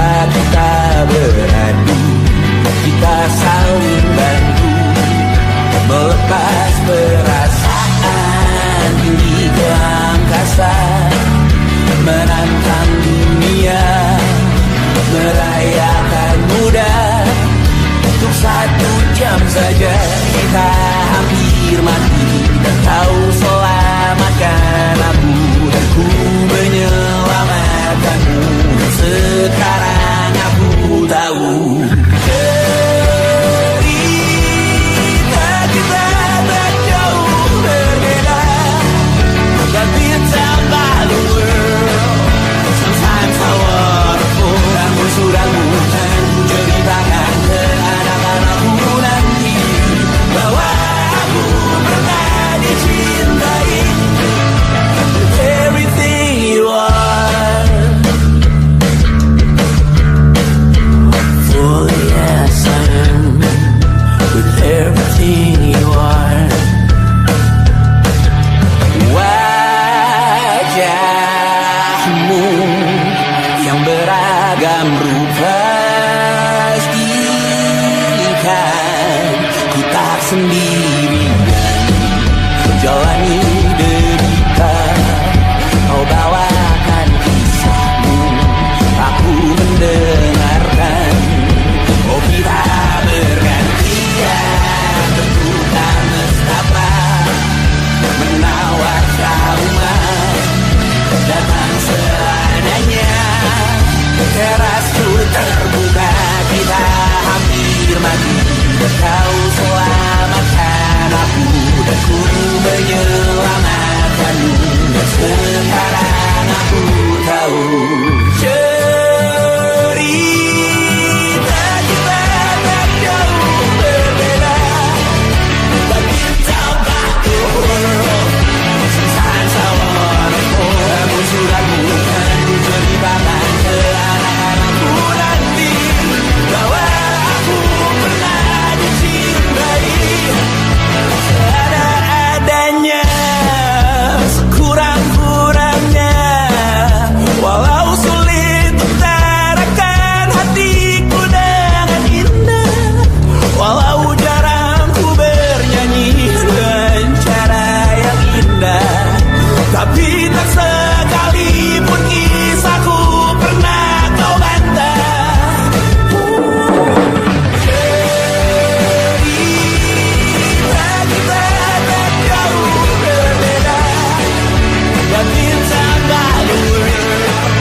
kita beradu, kita saling bantu, melepas perasaan tinggi ke angkasa, menantang dunia, merayakan muda. Untuk 1 jam saja kita hampir mati, dan kau selamatkan aku, dan ku menyelamatkanmu. Sekarang aku tahu cerita kita tak jauh berbeda, but it's about the world. Sometimes I wanna fall. Kamu sudah bukan ceritakan ke anak-anakku nanti bahwa aku pernah dicintai with everything you are. Oh yes I am, with everything you are. Wajahmu yang beragam rupa pastikan ku tak sendirian jalani derita. Kau bawakan kisahmu, aku mendengarkan. Oh kita bergantian bertukar nestapa, menawar traumat datang seadanya. Terasku terbuka, kita hampir mati, kau selamatkan aku, dan ku menyelamatkanmu. Dan sekarang aku tahu cerita kita tak jauh berbeda, but it's about the world. Sometimes I wanna fall. Kamu sudah bukan ceritakan ke anak-anakku nanti bahwa aku pernah dicintai seadanya, sekurang-kurangnya. Walau sulit utarakan hatiku dengan indah, walau jarang ku bernyanyi dengan cara yang indah, tapi tak sekalipun kisahku pernah kau bantah. Cerita kita tak jauh berbeda, but it's about the world.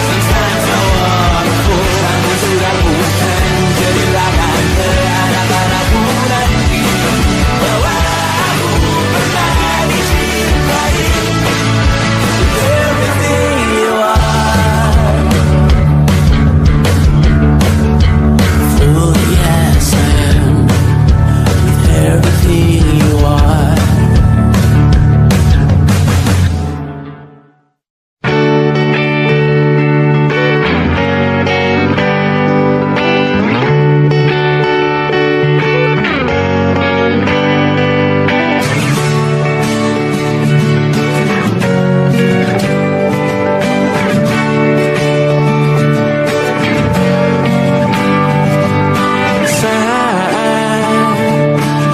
Sometimes I wanna fall. Kamu sudah bukan ceritakan ke anak-anakku nanti bahwa aku pernah dicintai with everything you are. Oh yes I am, with everything you are. Saat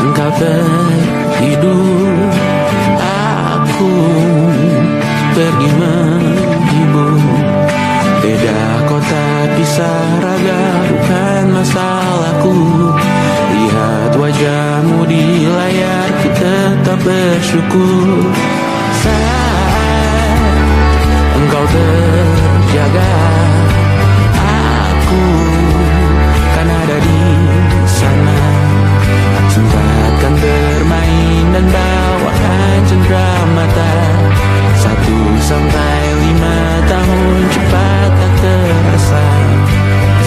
engkau tertidur, aku pergi menghibur. Beda kota pisah raga bukan masalahku. Lihat wajahmu di layar, ku tetap bersyukur. Saat engkau terjaga, aku kan ada di sana. Sempatkan bermain dan bawakan cenderamata. 1-5 tahun cepat tak terasa.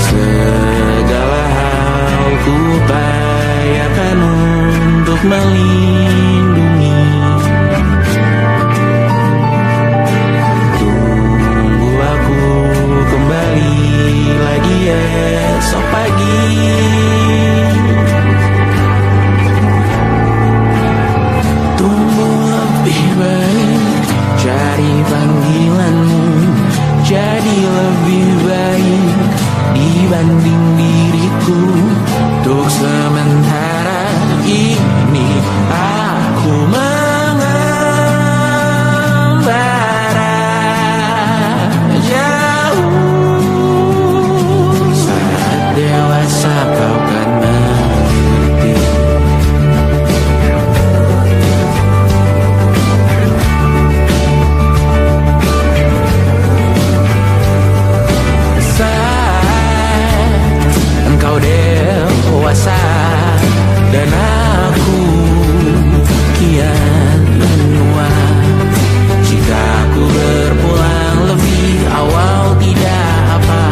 Segala hal ku upayakan untuk melindungi. Tunggu aku kembali lagi esok pagi. Tumbuh lebih baik, cari panggilanmu, jadi lebih baik. dewasa dan aku kian menua. Jika ku berpulang lebih awal tidak apa,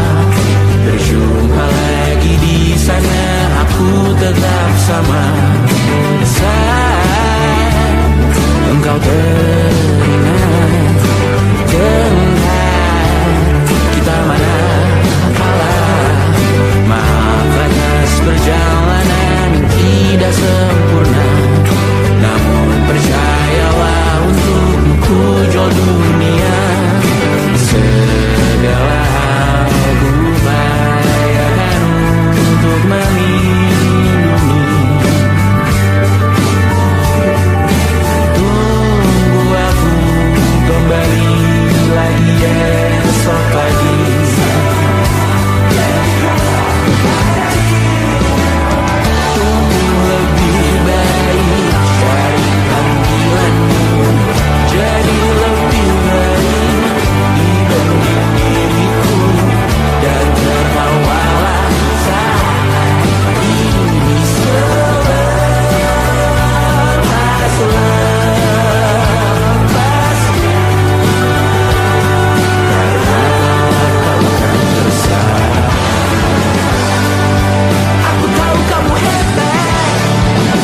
berjumpa lagi di sana aku tetap sama. Saat engkau teringat tentang kita mana kalah. Maaf atas perjalanan tidak sempurna, namun percayalah untukmu ku jual dunia. Segala hal ku upayakan untuk melindungi. Tunggu aku kembali lagi esok pagi. Tunggu lebih baik dari panggilanmu, jadi lebih baik dibanding diriku, dan tertawalah saat ini selepas-lepasnya. Aku tahu kamu hebat,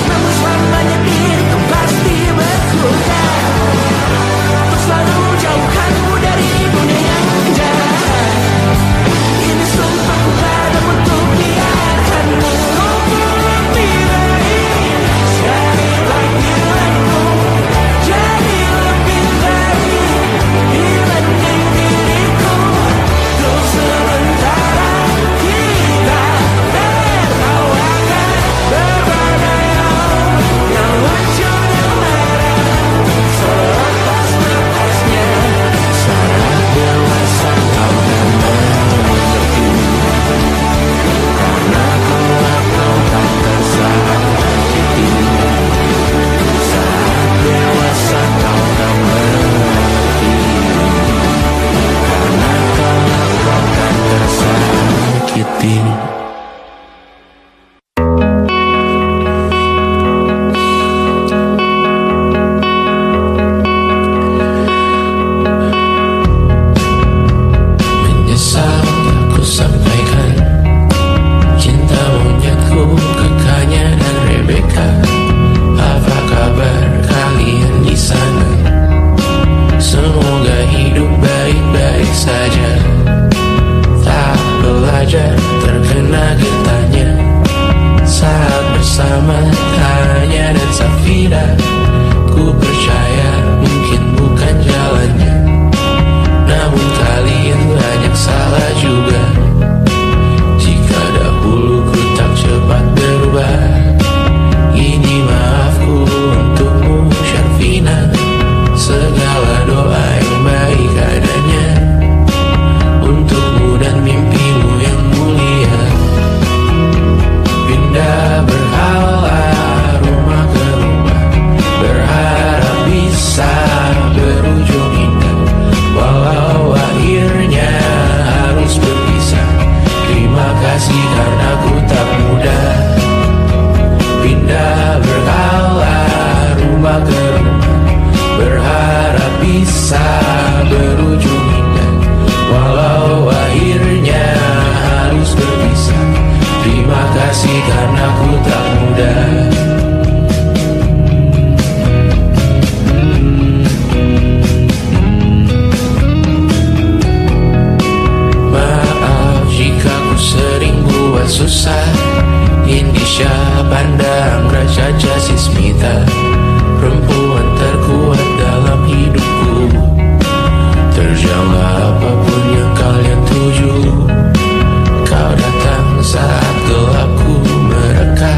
namun selamanya diriku pasti berkutat. Untuk selalu jauhkanmu dari dunia yang jahat. Ini sumpahku padamu untuk biarkanmu lebih baik dari panggilanmu, jadi lebih baik dibanding diriku. Untuk sementara kita tertawakan berbadai yang lucu dan marah. Selepas-lepasnya saat dewasa kau akan mengerti, karena kelak kau tak tersakiti. Saat dewasa kau akan mengerti, karena kelak kau tak tersakiti. Menyesal aku sampaikan cinta monyetku ke Kanya dan Rebecca. Apa kabar kalian di sana? Semoga hidup baik-baik saja. Tak belajar terkena getahnya saat bersama Tanya dan Safira. Ku percaya mungkin bukan jalannya, namun kalian banyak salah juga. Jika dahulu ku tak cepat berubah, ini maafku untukmu Syarfina. Segala doa yang baik adanya untukmu dan mimpimu yang mulia. Pindah berhala rumah ke rumah, berharap bisa berujung indah. Walau akhirnya harus berpisah, terima kasih karena ku tak mudah. Pindah berhala rumah ke rumah, berharap bisa berujung indah. Walau akhirnya harus berpisah, terima kasih karena ku tak mudah. Maaf jika ku sering buat susah. Indisha pandang Raja Jasismita, perempuan terkuat dalam hidupku. Terjanglah apapun yang kalian tuju, kau datang saat gelapku mereka.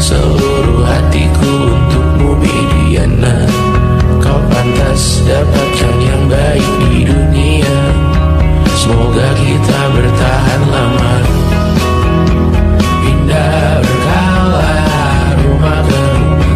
Seluruh hatiku untukmu Bidiana. Kau pantas dapatkan yang baik di dunia. Semoga kita bertahan lama. Pindah berkala rumah ke rumah,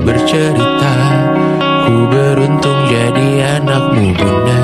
bercerita, ku beruntung jadi anakmu bunda.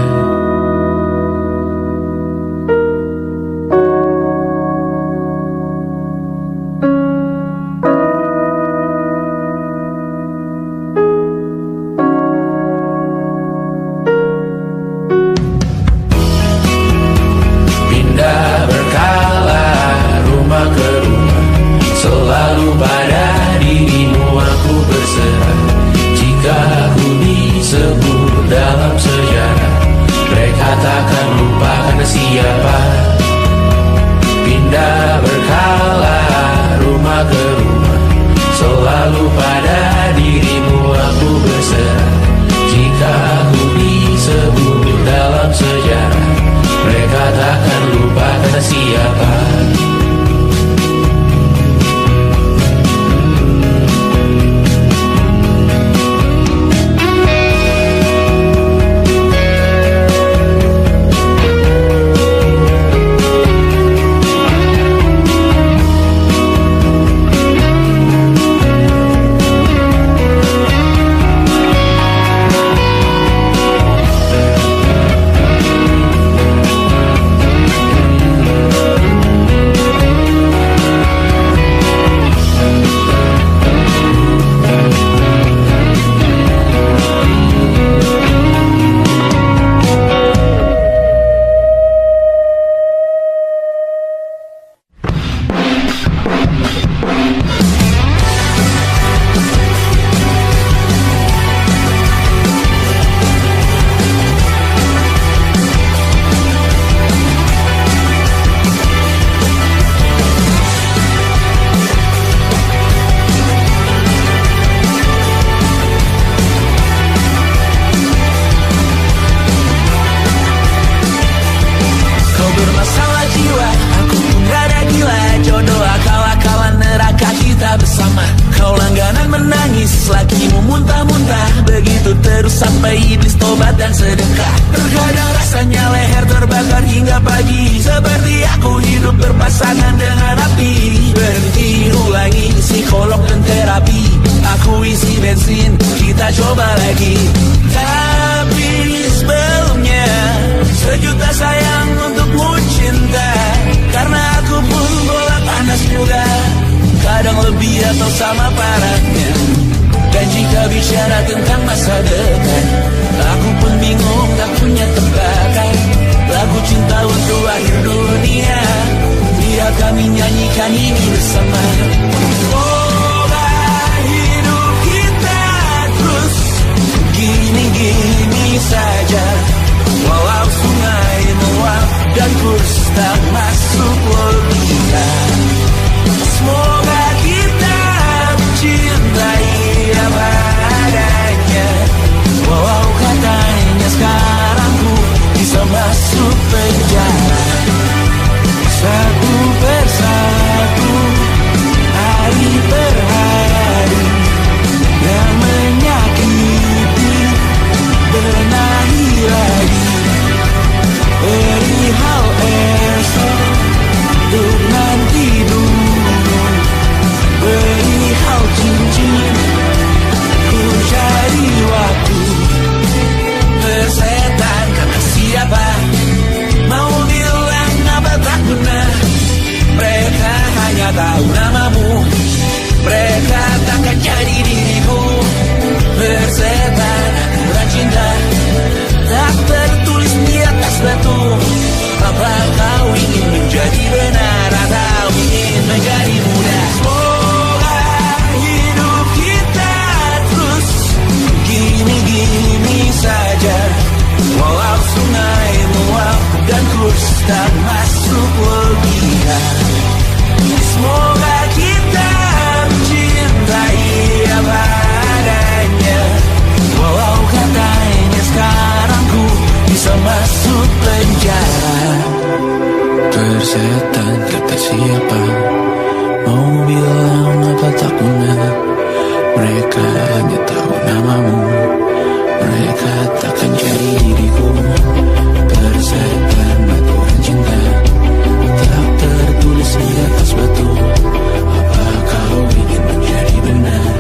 Apakah kau ingin menjadi benar,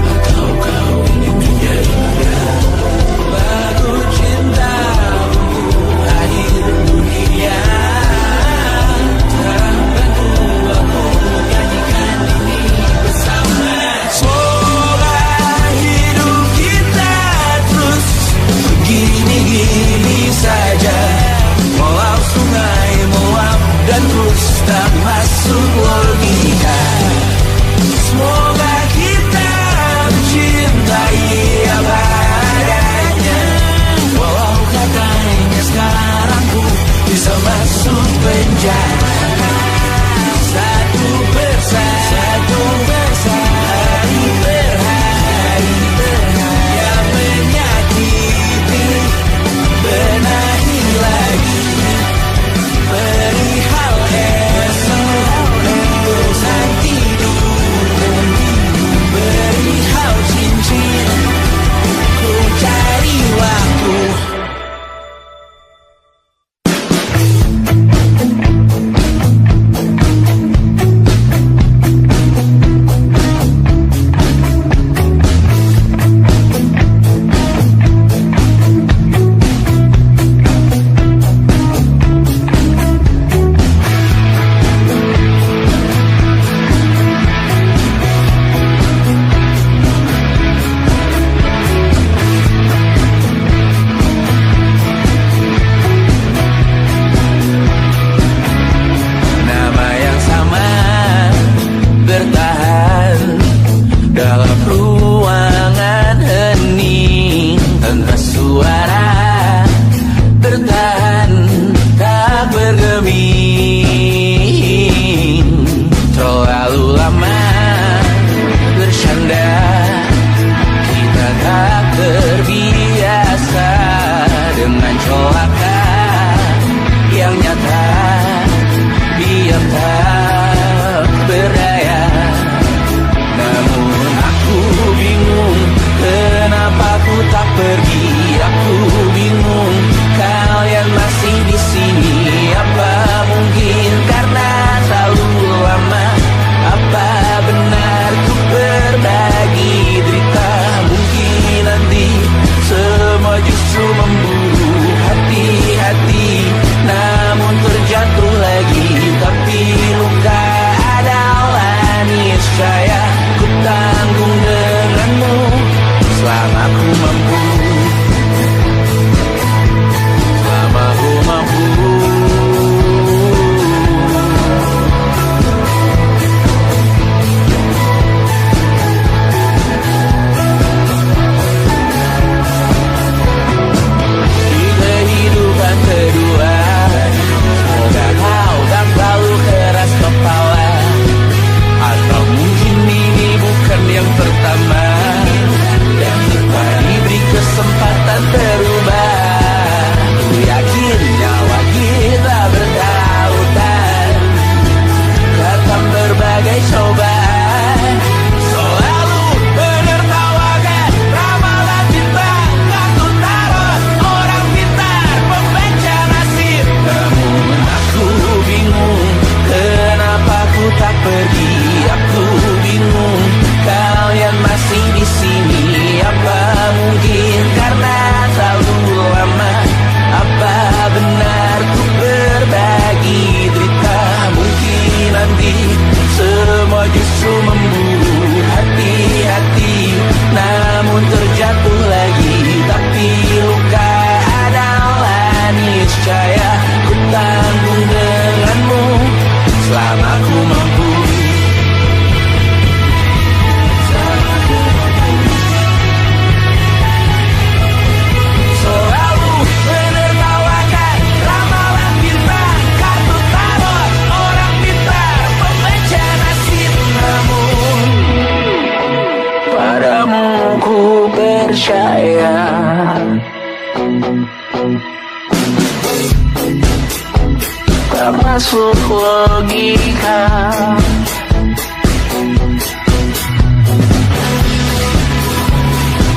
atau kau tak masuk logika.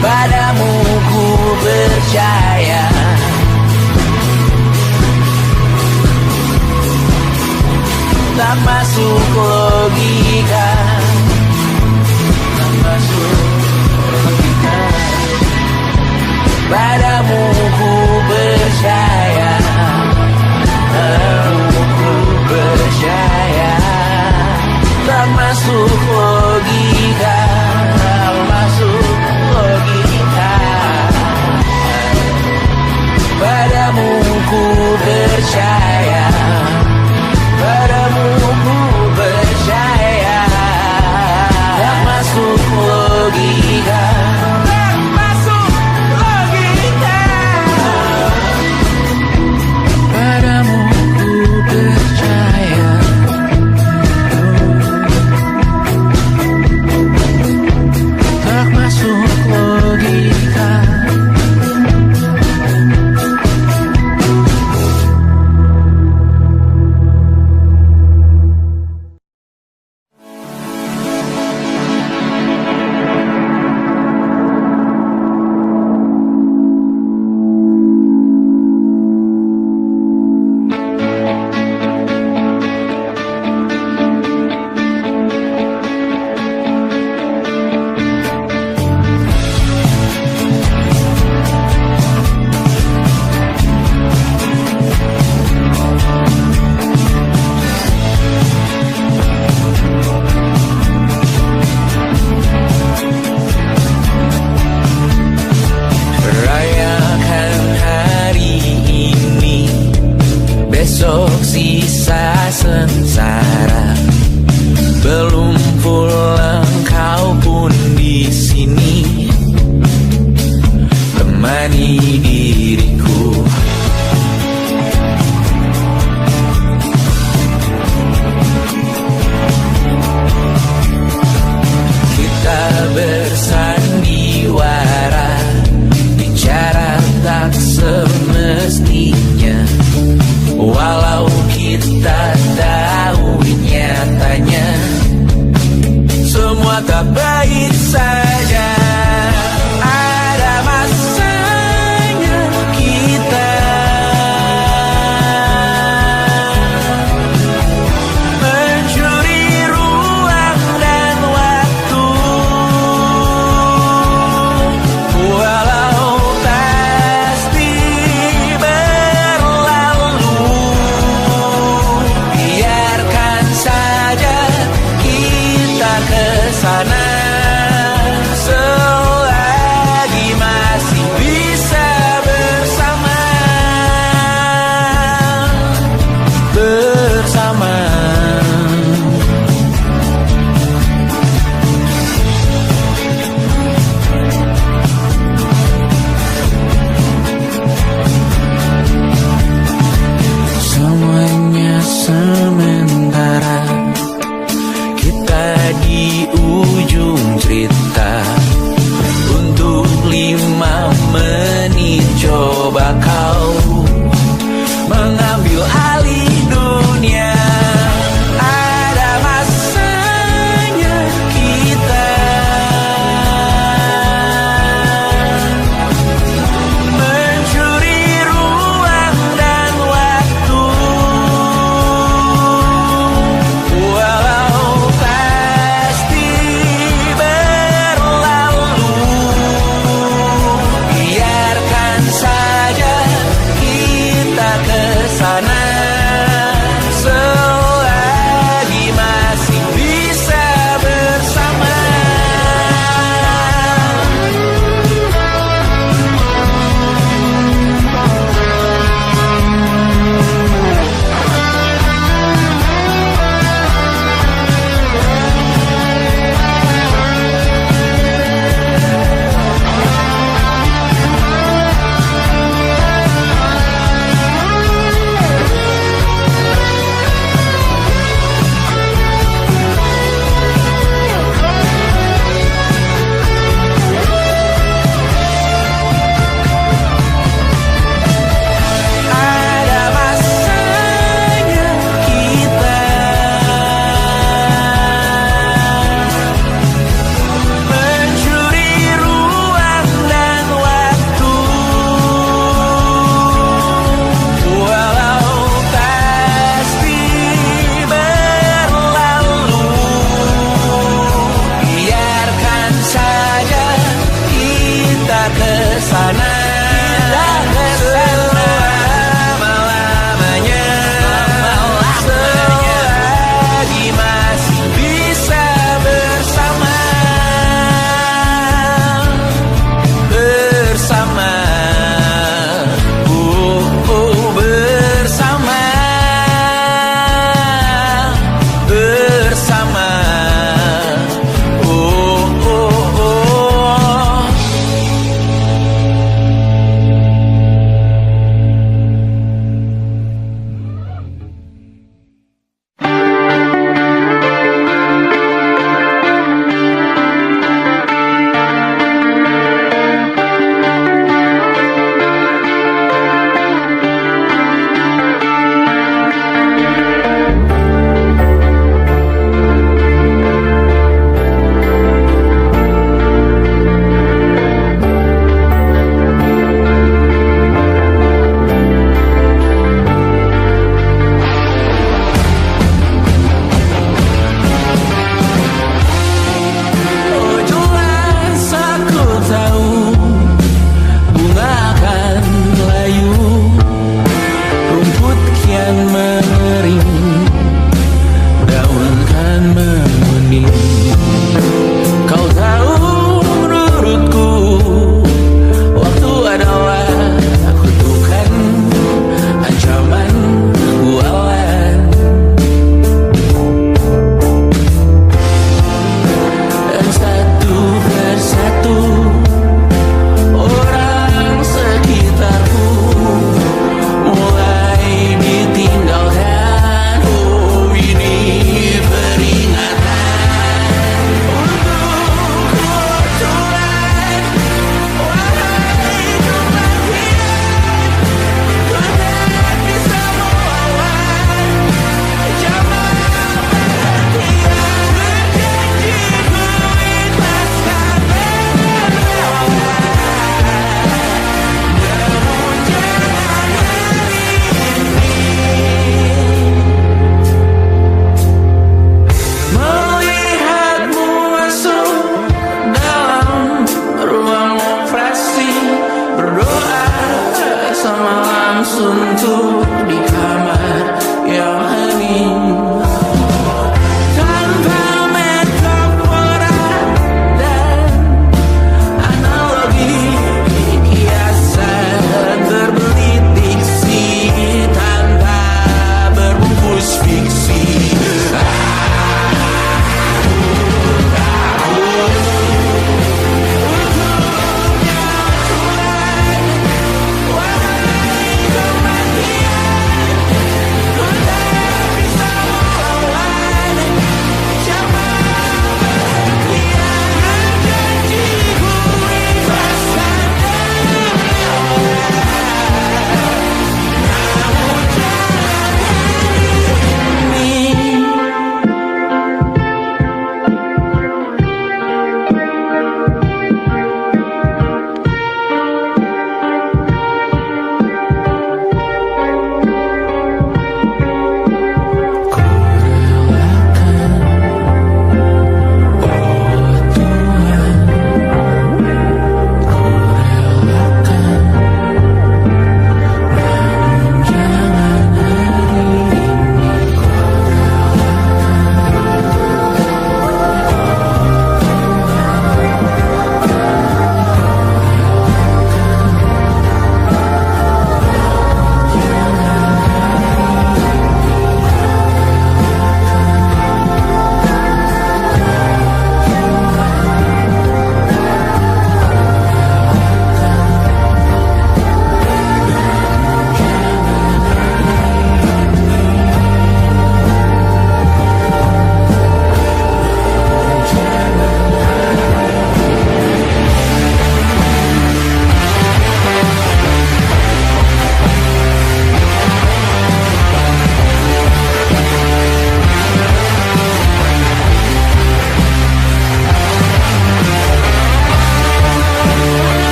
Padamu ku percaya, tak masuk logika, tak masuk logika. Padamu ku percaya, padamu ku percaya, tak masuk logika, tak masuk logika. Padamu ku percaya, padamu ku percaya.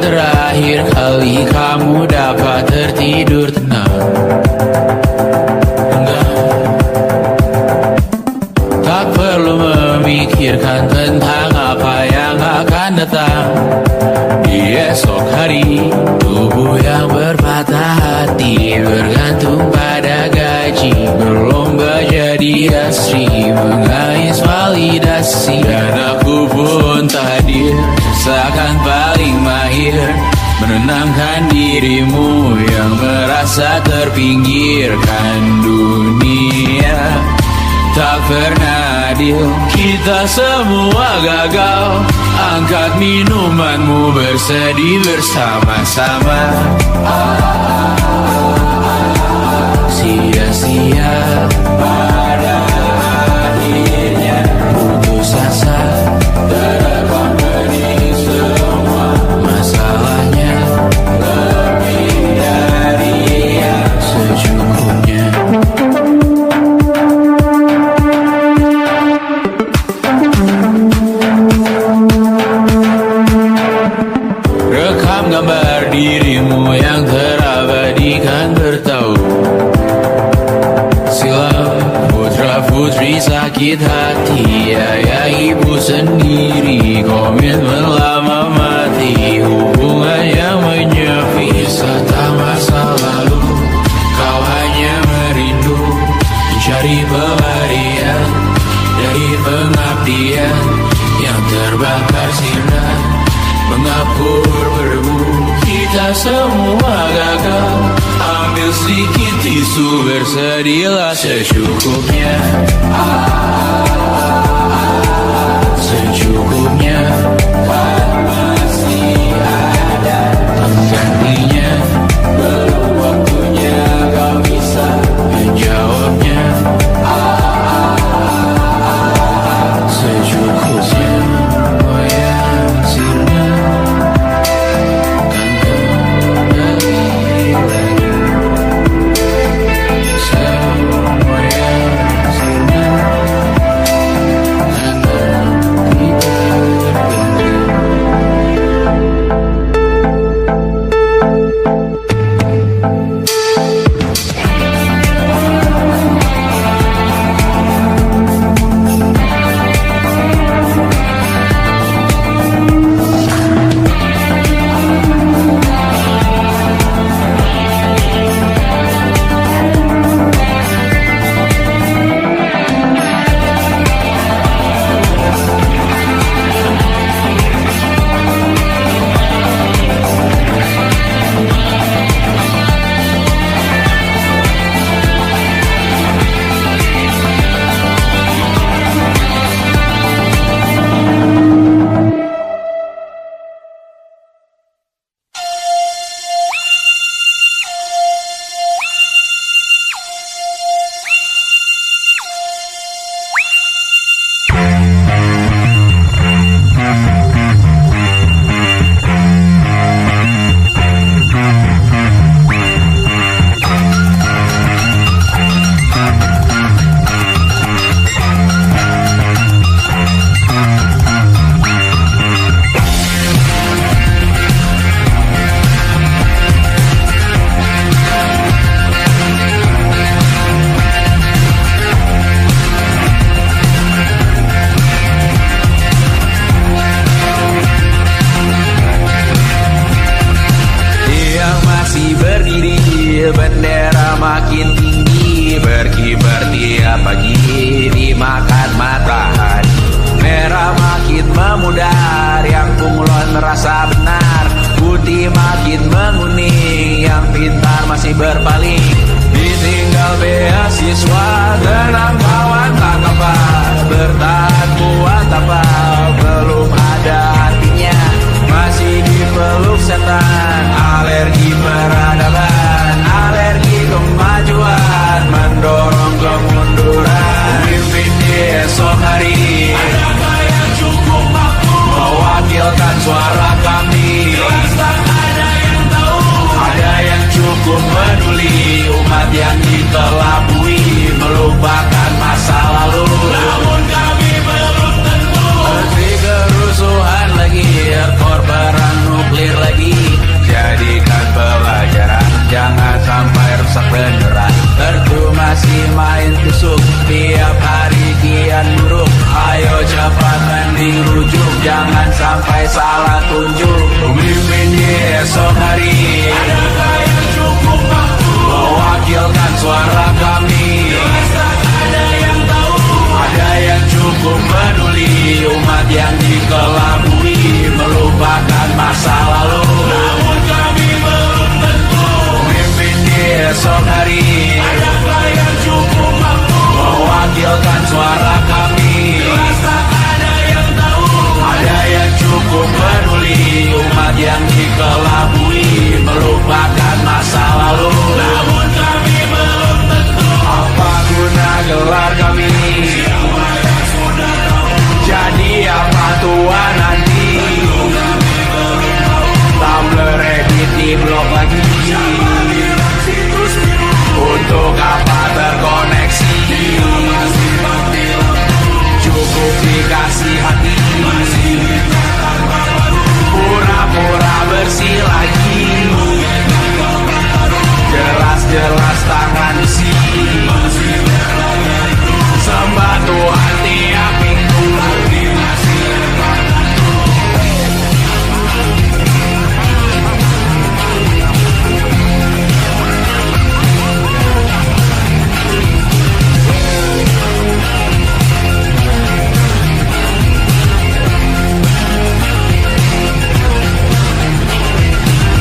terakhir kali kamu dapat tertidur tenang? Enggak. Tak perlu memikirkan tentang apa yang akan datang di esok hari. Tubuh yang berpatah hati bergantung pada gaji, berlomba jadi asri, mengais validasi. Dan aku pun tak hadir, seakan paling mahir menenangkan dirimu yang merasa terpinggirkan dunia. Tak pernah adil, kita semua gagal. Angkat minumanmu, bersedih bersama-sama. Sia-sia pada akhirnya putus asa, terekam bening semua masalahnya. Lebih dari yang secukupnya. Rekam gambar dirimu yang terabadikan bertahun silam. Putra-putri sakit hati, ayah ibu sendiri, komitmen lama mati, hubungan yang menyepi. Serta masa lalu, kau hanya merindu mencari pelarian dari pengabdian yang terbakar sinar, mengapur berdebu. Kita semua gagal. Ambil sedikit tisu, bersedihlah secukupnya. Secukupnya. Masih ada penggantinya. Belum waktunya kau bisa menjawabnya. Secukupnya. Oh ya, sirna. Bendera makin tinggi, berkibar tiap pagi, dimakan matahari. Merah makin memudar, yang bunglon merasa benar. Putih makin menguning, yang pintar masih berpaling. Ditinggal beasiswa, tenang kawan tak apa. Bertahan kuat apa, belum ada artinya. Masih dipeluk setan, alergi peradaban, alergi kemajuan, mendorong kemunduran. Pimpin di esok hari, adakah yang cukup mampu mewakilkan suara kami? Jelas tak ada yang tahu, ada yang cukup peduli. Umat yang ditelabui, melupakan masa lalu. Namun kami belum tentu. Menteri kerusuhan lagi, korban nuklir lagi. lagi main tusuk, tiap hari kian buruk. Ayo cepat mending rujuk, jangan sampai salah tunjuk. Pemimpin di esok hari, adakah yang cukup mampu mewakilkan suara kami? Ada yang tahu, ada yang cukup peduli. Umat yang dikelabui melupakan masa lalu. Namun kami belum tentu pemimpin di esok hari, adakah yang cukup mampu mewakilkan suara kami? Ada yang tahu, ada yang cukup peduli. Umat yang dikelabui melupakan masa lalu. Namun kami belum tentu apa guna gelar kami. Siapa yang sudah tahu, jadi apa tua nanti? Tumblr, Reddit, di blog lagi. Untuk apa terkoneksi? Cukup dikasih hati, pura-pura bersih lagi. Jelas-jelas tangan besi, sembah Tuhan tiap minggu.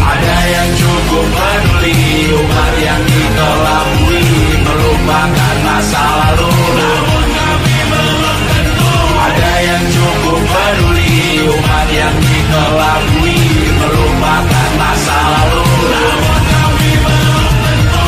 Ada yang cukup peduli. Umat yang dikelabui melupakan masa lalu. Namun kami belum tentu ada yang cukup peduli. Umat yang dikelabui melupakan masa lalu. Namun kami belum tentu.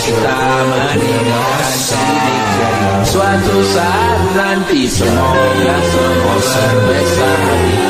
kita meninggalkan sidik jari. Suatu saat nanti semoga semua berbesar.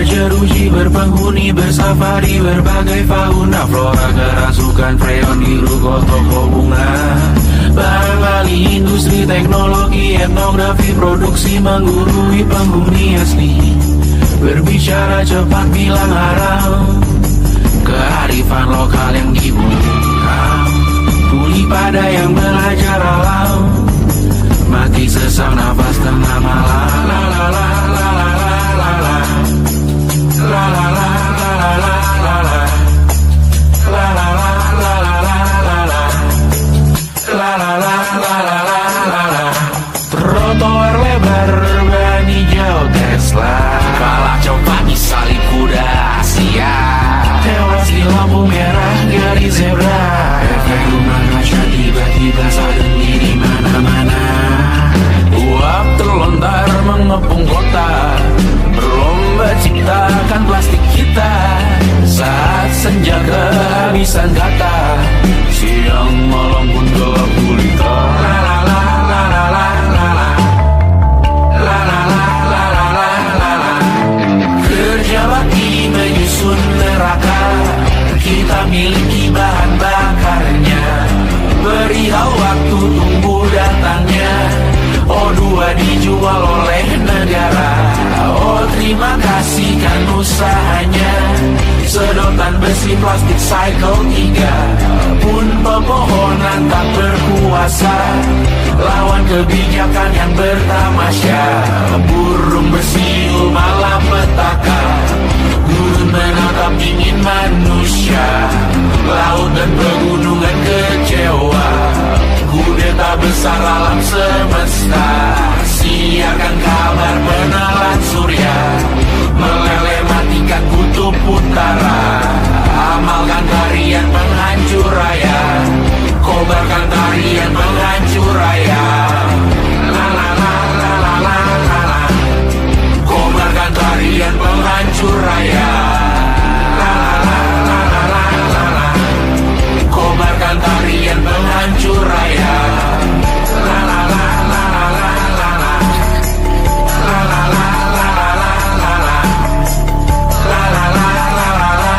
berjeruji, berpenghuni, bersafari, berbagai fauna flora kerasukan bukan freon di ruko toko bunga. Bank alih industri teknologi etnografi produksi menggurui penghuni asli. Berbicara cepat bilang haram, kearifan lokal yang dibungkam. Tuli pada yang belajar alam, mati sesak nafas tengah malam. La la la la la la la la la la la la la la la. La la la la la la la la. La la la la la la la la. Trotoar lebar ban hijau Tesla, kalah cepat disalip kuda Asia, tewas di lampu merah garis zebra. Efek rumah kaca tiba-tiba suddenly di mana-mana. Uap terlontar mengepung kota, berlomba ciptakan plastik kita. Saat senja kehabisan kata, siang malam pun gelap gulita. La la la la la la la la. La la la la la la la la. Kerja bakti menyusun neraka, kita miliki bahan bakarnya. Perihal waktu tunggu datangnya. O2 dijual oleh negara. Oh terima kasih kan usahanya. Sedotan besi plastik cycle 3 pun pepohonan tak berkuasa lawan kebijakan yang bertamasya. Burung bersiul malapetaka, gurun menatap ingin manusia. Laut dan pegunungan kecewa, kudeta besar alam semesta. Siarkan kabar penelan surya, meleleh matikan kutub utara. Amalkan tarian penghancur raya, kobarkan tarian penghancur raya. La la la la la la la la. Kobarkan tarian penghancur raya. La la la la la la la. Kobarkan tarian penghancur raya. La la la la la la la la. La la la la la la la la. La la la la la la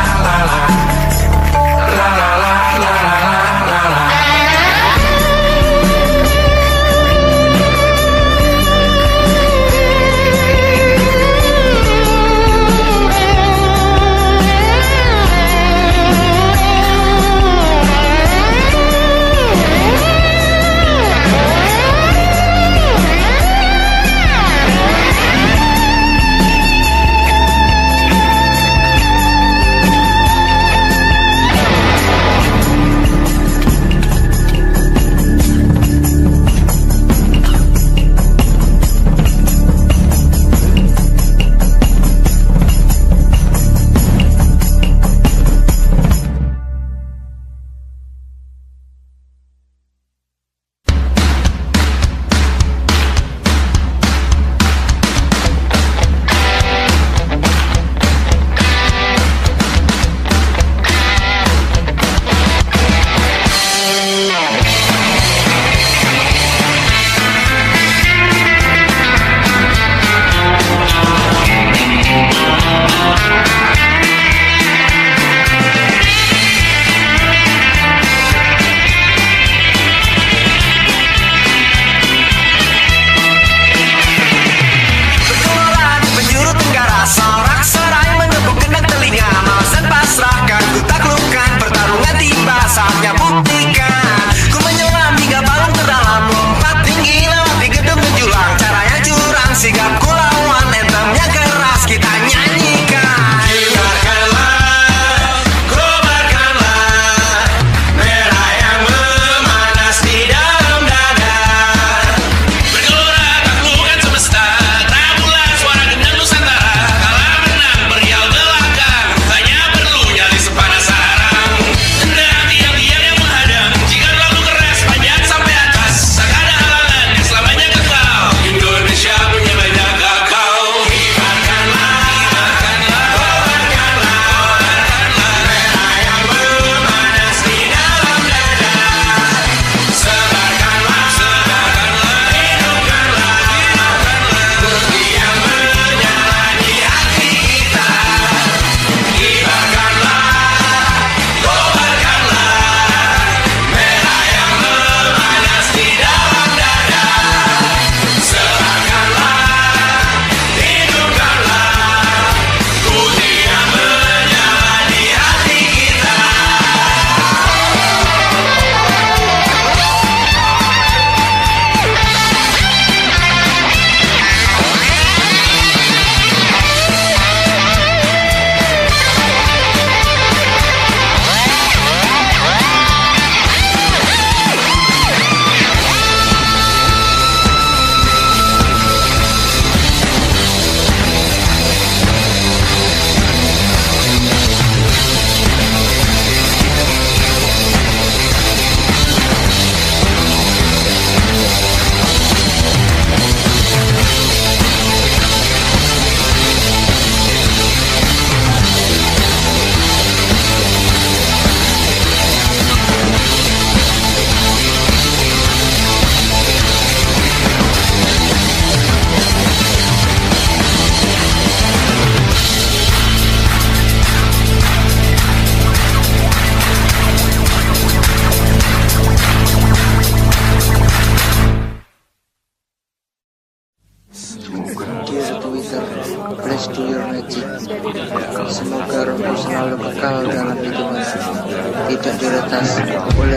tidak diretas oleh umat luar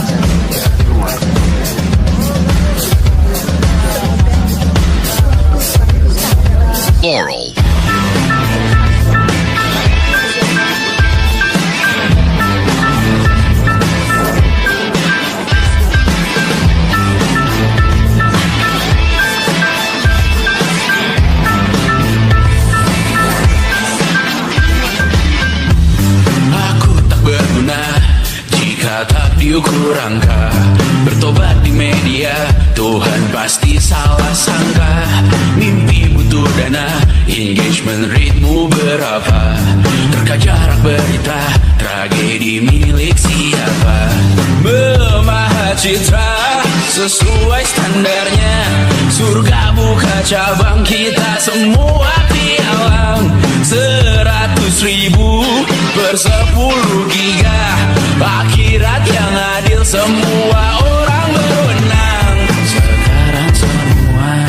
jaringan. Laurel. Tak diukur angka, bertobat di media, Tuhan pasti salah sangka. Mimpi butuh dana, engagement ritmu berapa, terka jarak berita, tragedi milik siapa. Memahat citra sesuai standarnya, surga buka cabang, kita semua pialang. 100.000 per 10 giga, akhirat yang adil, semua orang berwenang. Sekarang semua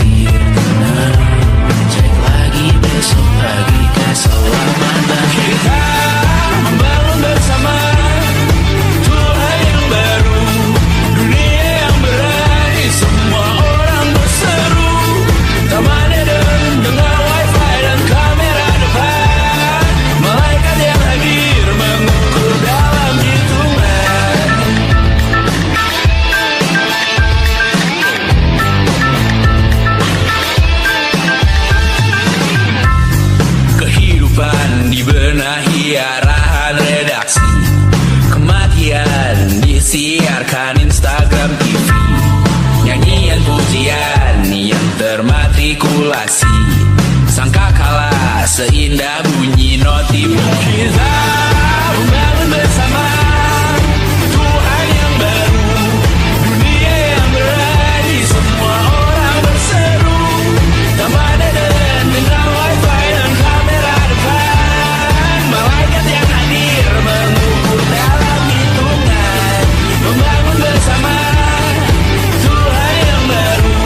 tidak tenang, cek lagi besok pagi keselamatan. Kita membangun bersama Tuhan yang baru, dunia yang berani, semua orang berseru. Taman Eden dengan wifi dan kamera depan, malaikat yang hadir mengukur dalam hitungan. Kehidupan dibenahi arahan redaksi, kematian disiarkan Instagram TV, nyanyian pujian yang termatrikulasi, sangka kalah seindah bunyi notif. Kita membangun bersama Tuhan yang baru, dunia yang berani, semua orang berseru. Taman Eden dengan wifi dan kamera depan, malaikat yang hadir mengukur dalam hitungan. Membangun bersama Tuhan yang baru,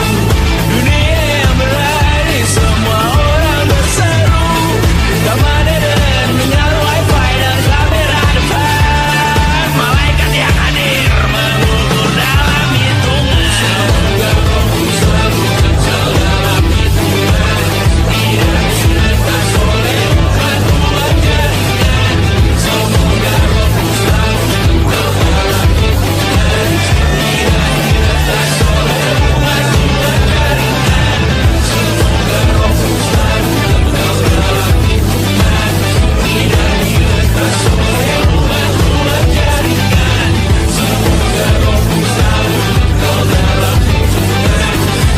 dunia yang berani, semua orang berseru. Taman Eden dengan wifi dan kamera depan, malaikat yang hadir mengukur dalam hitungan. Semoga rohmu selalu kekal dalam hitungan, tidak diretas oleh umat luar jaringan. Semoga rohmu selalu kekal dalam hitungan,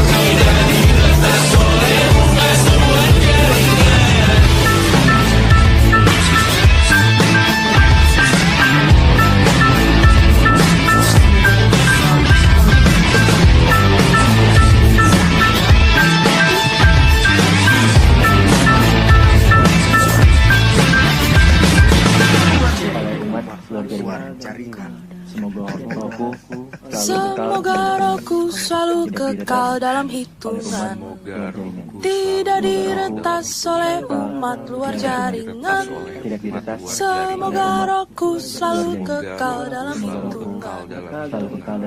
tidak diretas oleh umat luar jaringan. Semoga rohmu selalu kekal dalam hitungan, tidak diretas oleh umat luar jaringan. Semoga rohmu selalu kekal dalam hitungan, tidak diretas oleh umat luar jaringan. Luar jaringan. Semoga rohku selalu kekal dalam hitungan, tidak diretas oleh umat luar jaringan. Semoga rohku selalu kekal dalam hitungan,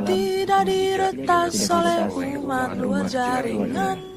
tidak diretas oleh umat luar jaringan.